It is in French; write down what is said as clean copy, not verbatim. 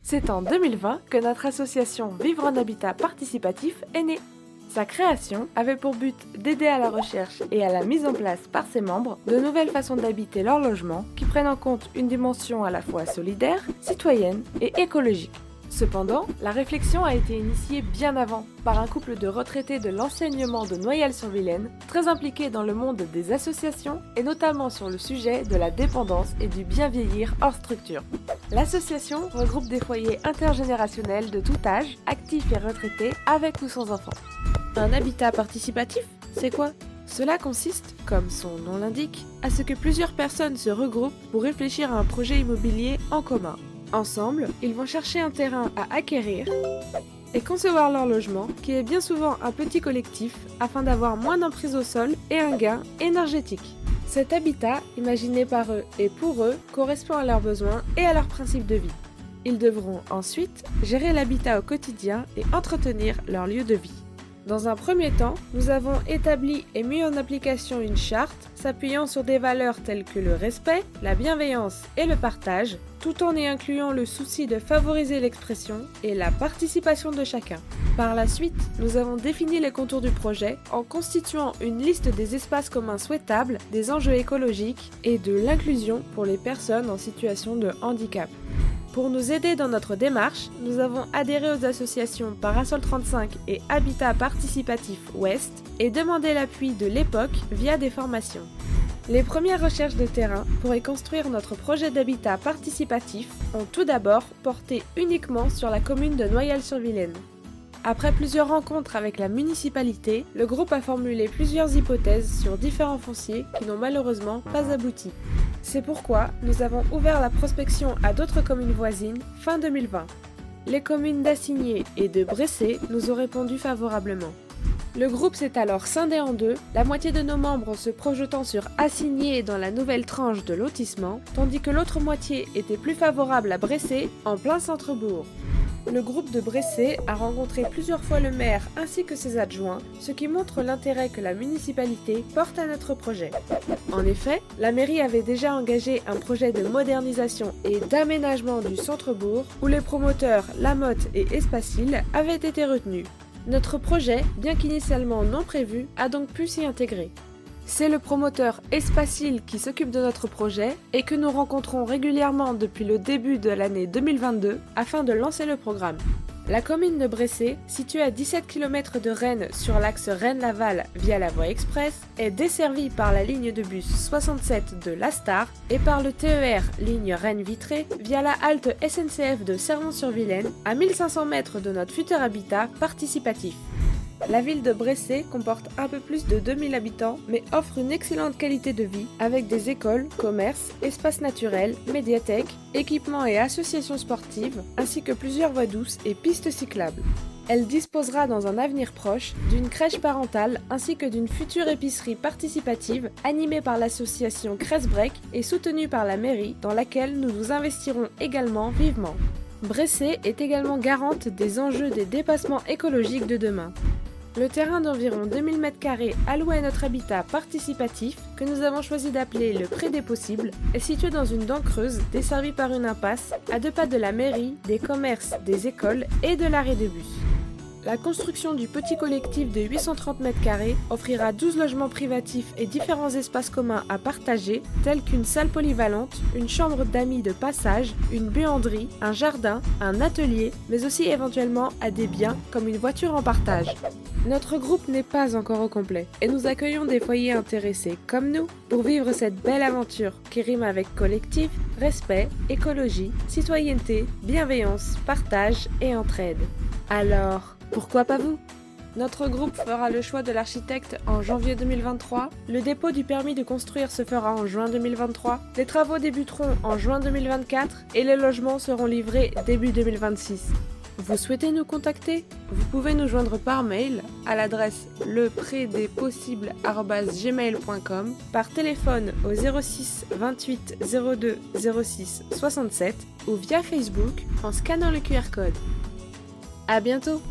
C'est en 2020 que notre association Vivre en Habitat Participatif est née. Sa création avait pour but d'aider à la recherche et à la mise en place par ses membres de nouvelles façons d'habiter leur logement qui prennent en compte une dimension à la fois solidaire, citoyenne et écologique. Cependant, la réflexion a été initiée bien avant par un couple de retraités de l'enseignement de Noyelles-sur-Vilaine, très impliqués dans le monde des associations et notamment sur le sujet de la dépendance et du bien vieillir hors structure. L'association regroupe des foyers intergénérationnels de tout âge, actifs et retraités, avec ou sans enfants. Un habitat participatif, c'est quoi ? Cela consiste, comme son nom l'indique, à ce que plusieurs personnes se regroupent pour réfléchir à un projet immobilier en commun. Ensemble, ils vont chercher un terrain à acquérir et concevoir leur logement, qui est bien souvent un petit collectif, afin d'avoir moins d'emprise au sol et un gain énergétique. Cet habitat, imaginé par eux et pour eux, correspond à leurs besoins et à leurs principes de vie. Ils devront ensuite gérer l'habitat au quotidien et entretenir leur lieu de vie. Dans un premier temps, nous avons établi et mis en application une charte s'appuyant sur des valeurs telles que le respect, la bienveillance et le partage, tout en y incluant le souci de favoriser l'expression et la participation de chacun. Par la suite, nous avons défini les contours du projet en constituant une liste des espaces communs souhaitables, des enjeux écologiques et de l'inclusion pour les personnes en situation de handicap. Pour nous aider dans notre démarche, nous avons adhéré aux associations Parasol 35 et Habitat Participatif Ouest et demandé l'appui de l'EPOC via des formations. Les premières recherches de terrain pour y construire notre projet d'habitat participatif ont tout d'abord porté uniquement sur la commune de Noyelles-sur-Vilaine. Après plusieurs rencontres avec la municipalité, le groupe a formulé plusieurs hypothèses sur différents fonciers qui n'ont malheureusement pas abouti. C'est pourquoi nous avons ouvert la prospection à d'autres communes voisines fin 2020. Les communes d'Assigné et de Bressé nous ont répondu favorablement. Le groupe s'est alors scindé en deux, la moitié de nos membres se projetant sur Assigné dans la nouvelle tranche de lotissement, tandis que l'autre moitié était plus favorable à Bressé, en plein centre-bourg. Le groupe de Bressé a rencontré plusieurs fois le maire ainsi que ses adjoints, ce qui montre l'intérêt que la municipalité porte à notre projet. En effet, la mairie avait déjà engagé un projet de modernisation et d'aménagement du centre-bourg où les promoteurs Lamotte et Espacil avaient été retenus. Notre projet, bien qu'initialement non prévu, a donc pu s'y intégrer. C'est le promoteur Espacil qui s'occupe de notre projet et que nous rencontrons régulièrement depuis le début de l'année 2022 afin de lancer le programme. La commune de Bressé, située à 17 km de Rennes sur l'axe Rennes-Laval via la voie express, est desservie par la ligne de bus 67 de l'Astar et par le TER ligne Rennes-Vitré via la halte SNCF de Servan-sur-Vilaine à 1500 mètres de notre futur habitat participatif. La ville de Bressé comporte un peu plus de 2000 habitants, mais offre une excellente qualité de vie avec des écoles, commerces, espaces naturels, médiathèques, équipements et associations sportives, ainsi que plusieurs voies douces et pistes cyclables. Elle disposera dans un avenir proche d'une crèche parentale ainsi que d'une future épicerie participative animée par l'association Cressbreak et soutenue par la mairie dans laquelle nous nous investirons également vivement. Bressé est également garante des enjeux des dépassements écologiques de demain. Le terrain d'environ 2000 m² alloué à notre habitat participatif, que nous avons choisi d'appeler le Pré des Possibles, est situé dans une dent creuse desservie par une impasse, à 2 pas de la mairie, des commerces, des écoles et de l'arrêt de bus. La construction du petit collectif de 830 m² offrira 12 logements privatifs et différents espaces communs à partager, tels qu'une salle polyvalente, une chambre d'amis de passage, une buanderie, un jardin, un atelier, mais aussi éventuellement à des biens comme une voiture en partage. Notre groupe n'est pas encore au complet et nous accueillons des foyers intéressés comme nous pour vivre cette belle aventure qui rime avec collectif, respect, écologie, citoyenneté, bienveillance, partage et entraide. Alors, pourquoi pas vous ? Notre groupe fera le choix de l'architecte en janvier 2023, le dépôt du permis de construire se fera en juin 2023, les travaux débuteront en juin 2024 et les logements seront livrés début 2026. Vous souhaitez nous contacter ? Vous pouvez nous joindre par mail à l'adresse lepredespossibles@gmail.com, par téléphone au 06 28 02 06 67 ou via Facebook en scannant le QR code. À bientôt!